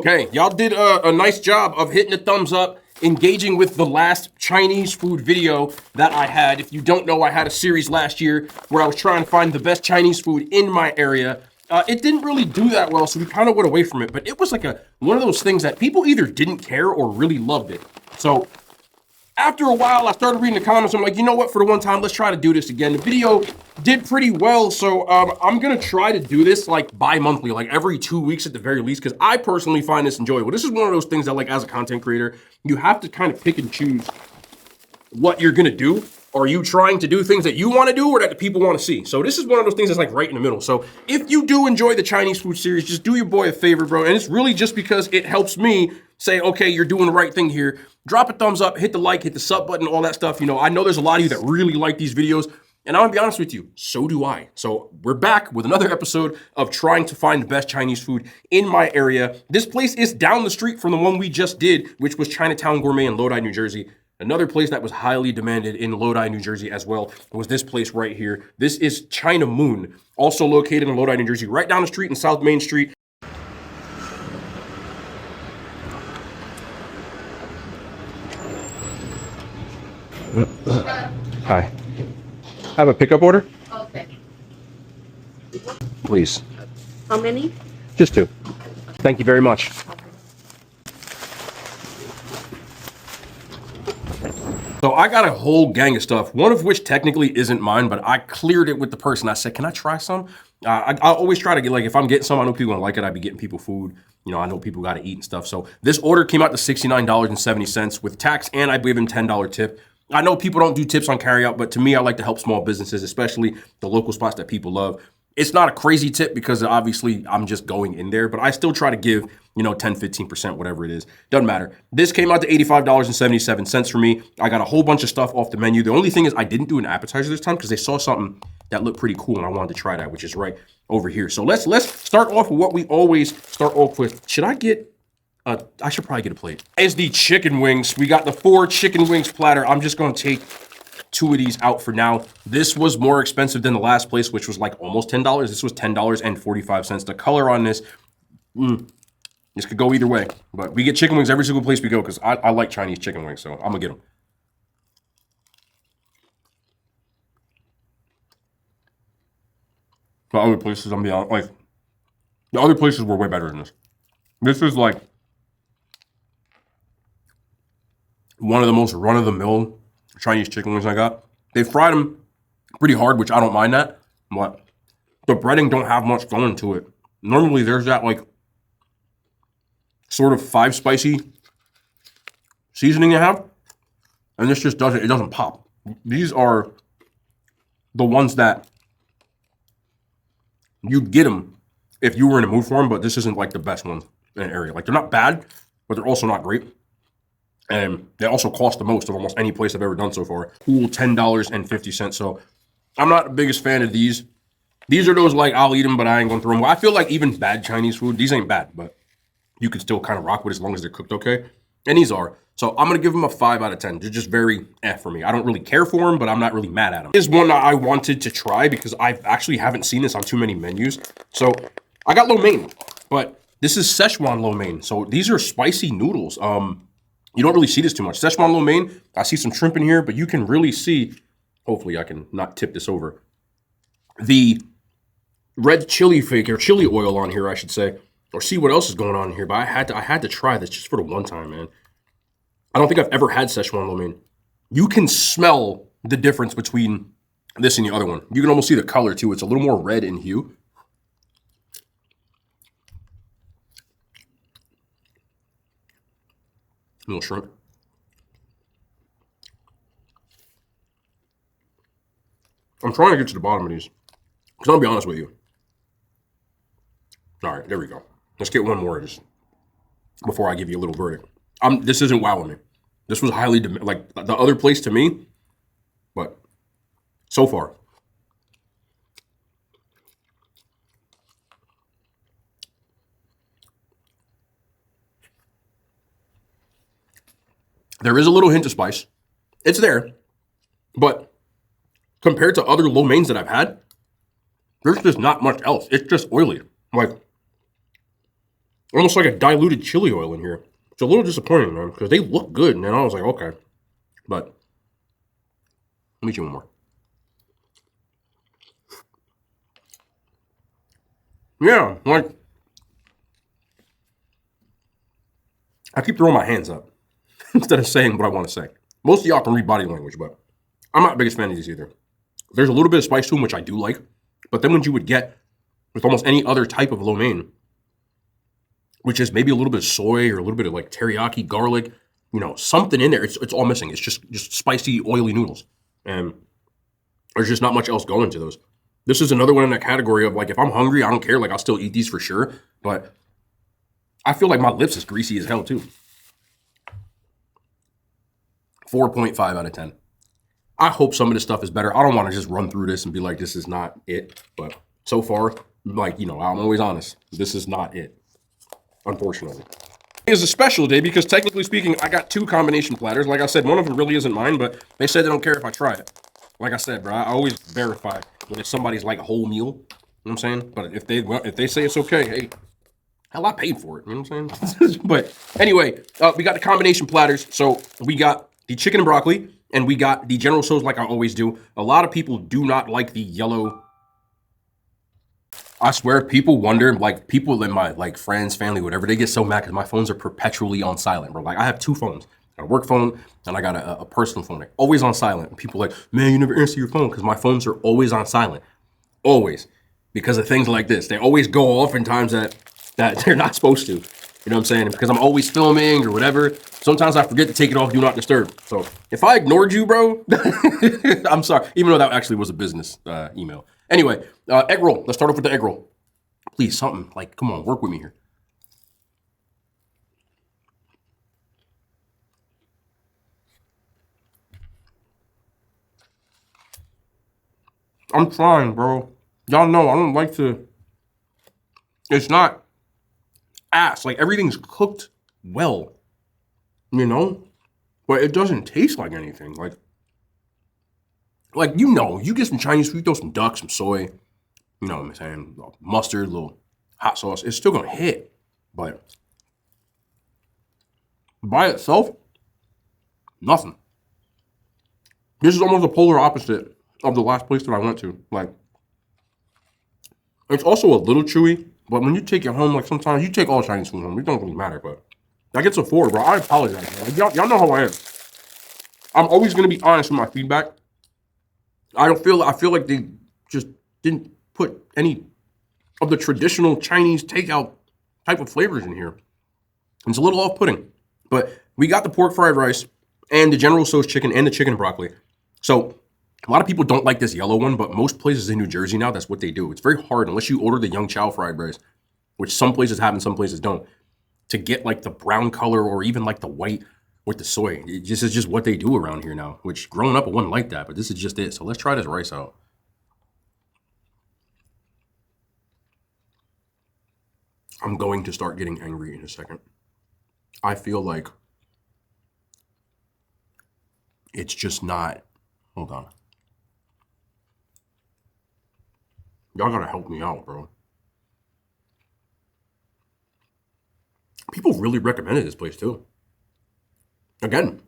Okay, y'all did a nice job of hitting the thumbs up, engaging with the last Chinese food video that I had. If you don't know, I had a series last year where I was trying to find the best Chinese food in my area. It didn't really do that well, so we kind of went away from it. But it was like one of those things that people either didn't care or really loved it. So after a while, I started reading the comments. I'm like, you know what? For the one time, let's try to do this again. The video did pretty well, so I'm gonna try to do this like bi-monthly, like every 2 weeks at the very least, because I personally find this enjoyable. This is one of those things that, like, as a content creator, you have to kind of pick and choose what you're gonna do. Are you trying to do things that you want to do or that the people want to see? So this is one of those things that's like right in the middle. So if you do enjoy the Chinese food series, just do your boy a favor, bro. And it's really just because it helps me say, okay, you're doing the right thing here. Drop a thumbs up, hit the like, hit the sub button, all that stuff. You know, I know there's a lot of you that really like these videos. And I'm gonna be honest with you, so do I. So we're back with another episode of trying to find the best Chinese food in my area. This place is down the street from the one we just did, which was Chinatown Gourmet in Lodi, New Jersey. Another place that was highly demanded in Lodi, New Jersey as well was this place right here. This is China Moon, also located in Lodi, New Jersey, right down the street in South Main Street. Hi. I have a pickup order? Okay. Please. How many? Just 2. Thank you very much. So I got a whole gang of stuff, one of which technically isn't mine, but I cleared it with the person. I said, can I try some? I always try to get, like, if I'm getting some, I know people gonna like it. I'd be getting people food. You know, I know people got to eat and stuff. So this order came out to $69.70 with tax, and I gave him $10 tip. I know people don't do tips on carryout, but to me, I like to help small businesses, especially the local spots that people love. It's not a crazy tip because obviously I'm just going in there, but I still try to give, you know, 10, 15%, whatever it is. Doesn't matter. This came out to $85.77 for me. I got a whole bunch of stuff off the menu. The only thing is I didn't do an appetizer this time because they saw something that looked pretty cool and I wanted to try that, which is right over here. So let's start off with what we always start off with. Should I get I should probably get a plate. Is the chicken wings. We got the 4 chicken wings platter. I'm just going to take 2 of these out for now. This was more expensive than the last place, which was like almost $10. This was $10.45. The color on this, this could go either way. But we get chicken wings every single place we go because I like Chinese chicken wings, so I'm going to get them. The other places, I'm beyond, like, the other places were way better than this. This is like one of the most run-of-the-mill Chinese chicken wings I got. They fried them pretty hard, which I don't mind that, but the breading don't have much going to it. Normally there's that like sort of 5 spicy seasoning you have, and this just doesn't, it doesn't pop. These are the ones that you'd get them if you were in a mood for them, but this isn't like the best ones in an area. Like, they're not bad, but they're also not great. And they also cost the most of almost any place I've ever done so far. Cool, $10.50. So I'm not the biggest fan of these. These are those, like, I'll eat them, but I ain't gonna throw them. I feel like even bad Chinese food, these ain't bad, but you could still kind of rock with as long as they're cooked okay. And these are. So I'm gonna give them a 5 out of 10. They're just very for me. I don't really care for them, but I'm not really mad at them. This is one that I wanted to try because I actually haven't seen this on too many menus. So I got lo mein, but this is Szechuan lo mein. So these are spicy noodles. You don't really see this too much. Szechuan lo mein, I see some shrimp in here, but you can really see, hopefully I can not tip this over, the red chili flake, or chili oil on here, I should say, or see what else is going on here. But I had to try this just for the one time, man. I don't think I've ever had Szechuan lo mein. You can smell the difference between this and the other one. You can almost see the color too. It's a little more red in hue. A little shrimp. I'm trying to get to the bottom of these, because I'll be honest with you. All right, there we go. Let's get one more just before I give you a little verdict. This isn't wowing me. This was highly, like the other place to me, but so far. There is a little hint of spice. It's there, but compared to other lo meins that I've had, there's just not much else. It's just oily. Like, Almost like a diluted chili oil in here. It's a little disappointing, man, because they look good, and then I was like, okay. But let me eat one more. Yeah, like, I keep throwing my hands up instead of saying what I want to say. Most of y'all can read body language, but I'm not the biggest fan of these either. There's a little bit of spice to them, which I do like, but then what you would get with almost any other type of lo mein, which is maybe a little bit of soy or a little bit of like teriyaki, garlic, something in there. It's all missing. It's just spicy, oily noodles, and there's just not much else going to those. This is another one in that category of like, if I'm hungry, I don't care. Like, I'll still eat these for sure, but I feel like my lips is greasy as hell too. 4.5 out of 10. I hope some of this stuff is better. I don't want to just run through this and be like, this is not it. But so far, like, I'm always honest. This is not it, unfortunately. It's a special day because technically speaking, I got 2 combination platters. Like I said, one of them really isn't mine, but they said they don't care if I try it. Like I said, bro, I always verify when it's somebody's like a whole meal. You know what I'm saying? But if they say it's okay, hey, hell, I paid for it. You know what I'm saying? But anyway, we got the combination platters. So we got the chicken and broccoli, and we got the General Tso's like I always do. A lot of people do not like the yellow. I swear, people wonder, like people in my like friends, family, whatever, they get so mad because my phones are perpetually on silent, bro. Like I have 2 phones. I got a work phone and I got a personal phone. They're always on silent. And people are like, man, you never answer your phone because my phones are always on silent. Always. Because of things like this. They always go off in times that they're not supposed to. You know what I'm saying? Because I'm always filming or whatever. Sometimes I forget to take it off do not disturb. So if I ignored you, bro, I'm sorry. Even though that actually was a business email. Anyway, egg roll. Let's start off with the egg roll. Please, something like, come on, work with me here. I'm trying, bro. Y'all know I don't like to. It's not ass. Like everything's cooked well, but it doesn't taste like anything. You get some Chinese food, throw some duck, some soy, you know what I'm saying, mustard, a little hot sauce. It's still gonna hit, but by itself, nothing. This is almost the polar opposite of the last place that I went to. Like, it's also a little chewy, but when you take it home, like sometimes you take all Chinese food home, it don't really matter, but that gets a 4, bro. I apologize, man. Like, y'all know how I am. I'm always gonna be honest with my feedback. I feel like they just didn't put any of the traditional Chinese takeout type of flavors in here. It's a little off-putting, but we got the pork fried rice and the General Tso's chicken and the chicken and broccoli. So a lot of people don't like this yellow one, but most places in New Jersey now, that's what they do. It's very hard, unless you order the Young Chow fried rice, which some places have and some places don't, to get like the brown color or even like the white with the soy. It's just what they do around here now, which growing up, it wasn't like that, but this is just it. So let's try this rice out. I'm going to start getting angry in a second. I feel like it's just not, hold on. Y'all gotta help me out, bro. People really recommended this place too. Again,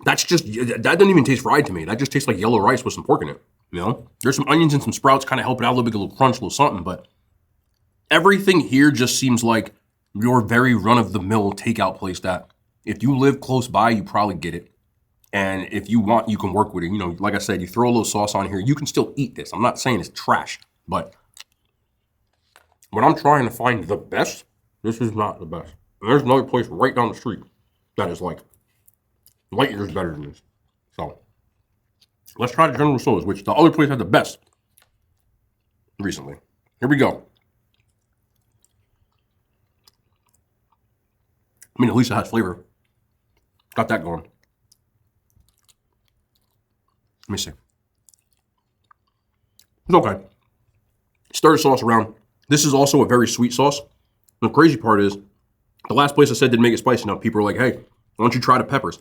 that doesn't even taste fried to me. That just tastes like yellow rice with some pork in it. There's some onions and some sprouts kind of help it out a little bit, a little crunch, a little something, but everything here just seems like your very run-of-the-mill takeout place that if you live close by, you probably get it. And if you want, you can work with it. Like I said, you throw a little sauce on here, you can still eat this. I'm not saying it's trash, but when I'm trying to find the best, this is not the best. And there's another place right down the street that is like light years better than this. So let's try the General Tso's, which the other place had the best recently. Here we go. I mean, at least it has flavor. Got that going. Let me see. It's okay. Stir the sauce around. This is also a very sweet sauce. The crazy part is, the last place I said didn't make it spicy enough. People were like, hey, why don't you try the peppers?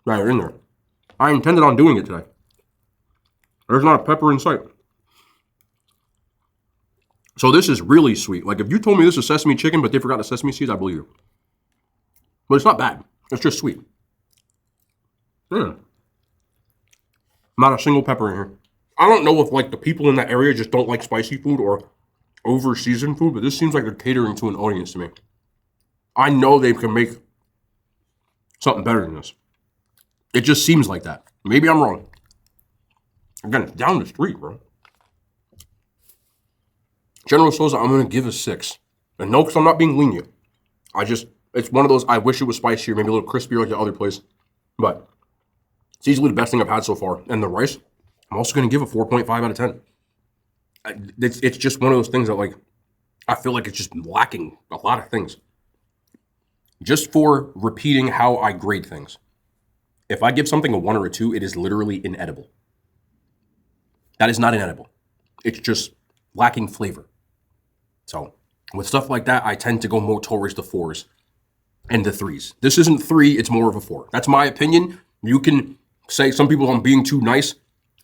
Right, they're in there. I intended on doing it today. There's not a pepper in sight. So this is really sweet. Like if you told me this is sesame chicken, but they forgot the sesame seeds, I believe you. But it's not bad. It's just sweet. Not a single pepper in here. I don't know if like the people in that area just don't like spicy food or over seasoned food, but this seems like they're catering to an audience to me. I know they can make something better than this. It just seems like that. Maybe I'm wrong. Again, it's down the street, bro. General Tso's, I'm going to give a 6. And no, because I'm not being lenient. It's one of those, I wish it was spicier, maybe a little crispier like the other place. But it's easily the best thing I've had so far. And the rice, I'm also going to give a 4.5 out of 10. It's just one of those things that, like, I feel like it's just lacking a lot of things. Just for repeating how I grade things. If I give something a 1 or a 2, it is literally inedible. That is not inedible. It's just lacking flavor. So with stuff like that, I tend to go more towards the 4s and the 3s. This isn't 3, it's more of a 4. That's my opinion. You can say some people I'm being too nice.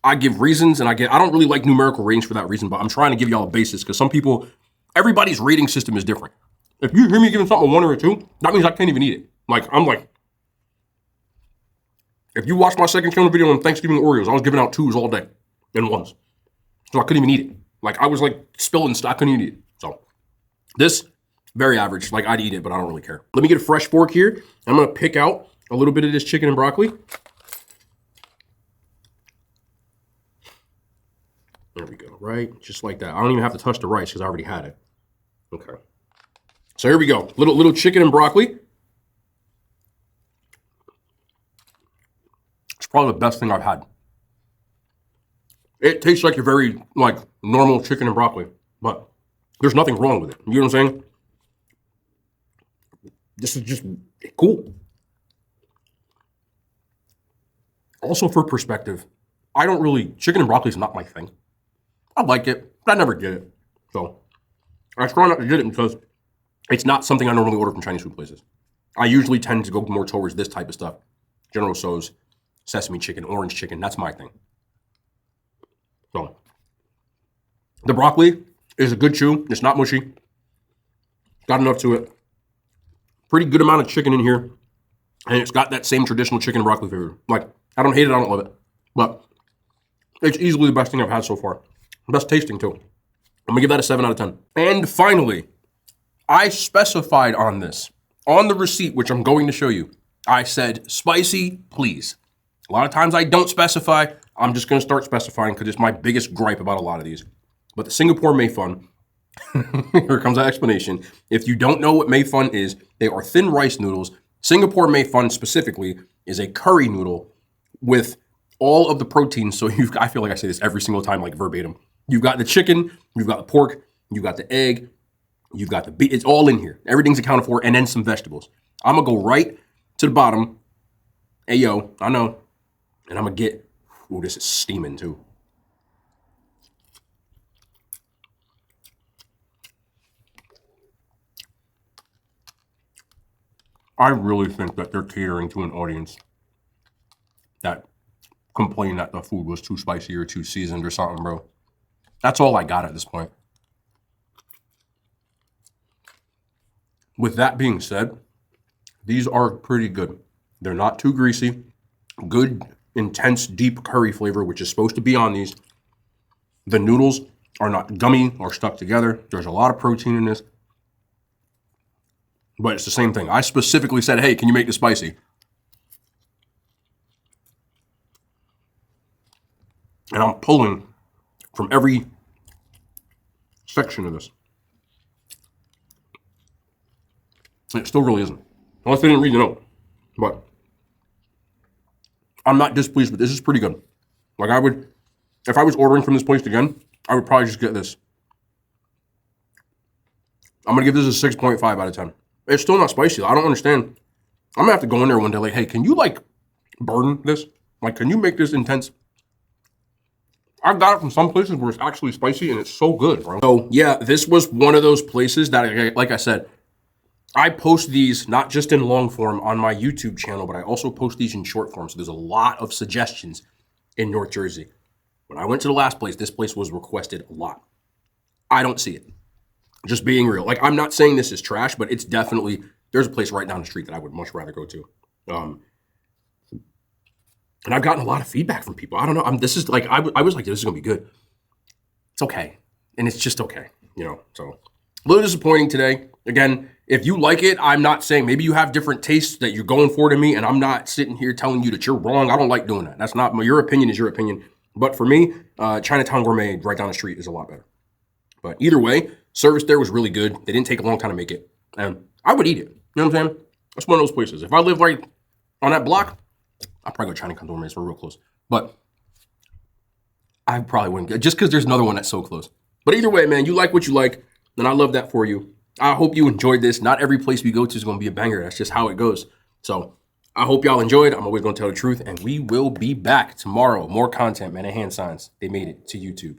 I give reasons, and I don't really like numerical ratings for that reason, but I'm trying to give y'all a basis because some people, everybody's rating system is different. If you hear me giving something a 1 or a 2, that means I can't even eat it. I'm like, if you watch my second channel video on Thanksgiving Oreos, I was giving out 2s all day and 1s. So I couldn't even eat it. Like, I was like spilling stuff. I couldn't even eat it. So this, very average. Like, I'd eat it, but I don't really care. Let me get a fresh fork here. I'm going to pick out a little bit of this chicken and broccoli. There we go, right? Just like that. I don't even have to touch the rice because I already had it. Okay. So here we go. Little chicken and broccoli. It's probably the best thing I've had. It tastes like your very, like, normal chicken and broccoli, but there's nothing wrong with it. You know what I'm saying? This is just cool. Also, for perspective, chicken and broccoli is not my thing. I like it, but I never get it. So I try not to get it because it's not something I normally order from Chinese food places. I usually tend to go more towards this type of stuff. General Tso's, sesame chicken, orange chicken, that's my thing. So the broccoli is a good chew. It's not mushy. Got enough to it. Pretty good amount of chicken in here. And it's got that same traditional chicken and broccoli flavor. Like, I don't hate it, I don't love it. But it's easily the best thing I've had so far. Best tasting too. I'm gonna give that a 7 out of 10. And finally, I specified on this, on the receipt, which I'm going to show you. I said, spicy, please. A lot of times I don't specify. I'm just gonna start specifying because it's my biggest gripe about a lot of these. But the Singapore Mei Fun, here comes that explanation. If you don't know what Mei Fun is, they are thin rice noodles. Singapore Mei Fun specifically is a curry noodle with all of the proteins. So I feel like I say this every single time, like verbatim. You've got the chicken, you've got the pork, you've got the egg, you've got the beef. It's all in here. Everything's accounted for, and then some vegetables. I'm gonna go right to the bottom. Hey, yo, I know. And I'm gonna get, ooh, this is steaming too. I really think that they're catering to an audience that complained that the food was too spicy or too seasoned or something, bro. That's all I got at this point. With that being said, these are pretty good. They're not too greasy. Good, intense, deep curry flavor, which is supposed to be on these. The noodles are not gummy or stuck together. There's a lot of protein in this. But it's the same thing. I specifically said, hey, can you make this spicy? And I'm pulling from every section of this. And it still really isn't. Unless they didn't read the note. But I'm not displeased with this. This is pretty good. Like, I would, if I was ordering from this place again, I would probably just get this. I'm going to give this a 6.5 out of 10. It's still not spicy. I don't understand. I'm going to have to go in there one day like, hey, can you, like, burn this? Like, can you make this intense? I've got it from some places where it's actually spicy and it's so good, bro. So, yeah, this was one of those places that, like I said, I post these not just in long form on my YouTube channel, but I also post these in short form. So there's a lot of suggestions in North Jersey. When I went to the last place, this place was requested a lot. I don't see it. Just being real. Like, I'm not saying this is trash, but it's definitely, there's a place right down the street that I would much rather go to. And I've gotten a lot of feedback from people. I don't know. This is like, I was like, this is going to be good. It's okay. And it's just okay, you know? So a little disappointing today. Again, if you like it, I'm not saying, maybe you have different tastes that you're going for to me, and I'm not sitting here telling you that you're wrong. I don't like doing that. That's not, your opinion is your opinion. But for me, Chinatown Gourmet right down the street is a lot better. But either way, service there was really good. They didn't take a long time to make it. And I would eat it. You know what I'm saying? That's one of those places. If I lived right on that block, I'd probably go Chinatown Gourmet. We're real close. But I probably wouldn't go, just because there's another one that's so close. But either way, man, you like what you like, and I love that for you. I hope you enjoyed this. Not every place we go to is going to be a banger. That's just how it goes. So I hope y'all enjoyed. I'm always going to tell the truth, and we will be back tomorrow. More content, man, and hand signs. They made it to YouTube.